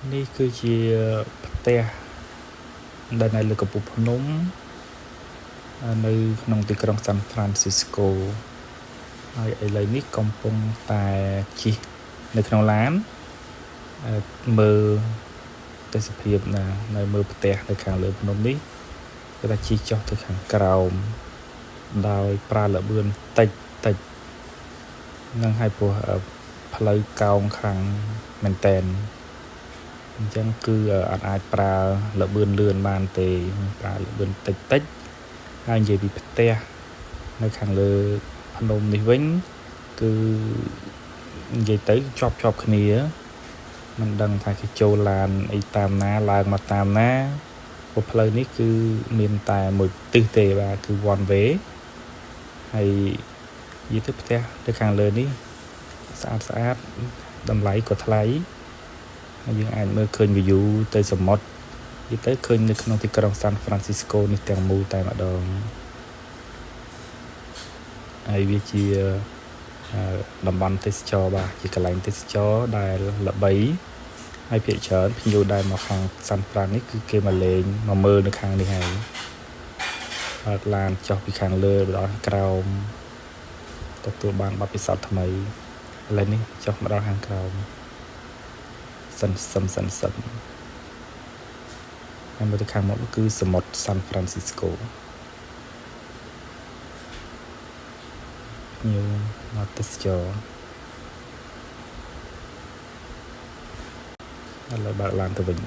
នេះគឺជាផ្ទះដែលនៅលើកំពូលភ្នំនៅក្នុងទីក្រុងសាន់ហ្វ្រាន់ស៊ីស្កូហើយឥឡូវនេះកំពុងតែជិះនៅក្នុងឡានមើលទេសភាពនៅមើលផ្ទះនៅខាងលើភ្នំនេះគឺថាជិះចុះទៅខាងក្រោមដោយប្រើល្បឿនតិចនឹងឲ្យព្រោះផ្លូវកោងខាងមែនតែនអញ្ចឹងគឺអត់អាចប្រើល្បឿនលឿនបានទេប្រើល្បឿនតិចហើយនិយាយពីផ្ទះនៅខាងលើភ្នំនេះវិញគឺនិយាយទៅជាប់គ្នាមិនដឹងថាគេចូលឡានអីតាមណាឡើងមកតាមណាព្រោះផ្លូវនេះគឺមានតែមួយទិសទេបាទគឺ one way ហើយនិយាយទៅផ្ទះនៅខាងលើនេះស្អាតតម្លៃក៏ថ្លៃហើយយើងអាចមើលឃើញ view ទៅសមុទ្រនិយាយទៅឃើញនៅក្នុងទីក្រុងសាន់ហ្វ្រាន់ស៊ីស្កូនេះទាំងមូលតែម្ដងហើយវាជាតំបន់ទេសចរបាទជាកន្លែងទេសចរដែលល្បីហើយភាគច្រើនភ្ញៀវដែលមកខាងសាន់ហ្វ្រាន់នេះគឺគេមកលេងមកមើលនៅខាងនេះហើយបើកឡានចុះពីខាងលើដល់ក្រោមទទួលបានបទពិសោធន៍ថ្មីឥឡូវនេះចុះមកដល់ខាងក្រោមសិនហើយមើលទៅខាងមុខគឺសមុទ្រសាន់ហ្វ្រាន់ស៊ីស្កូភ្ញៀវមកទេសចរឥឡូវបើកឡានទៅវិញ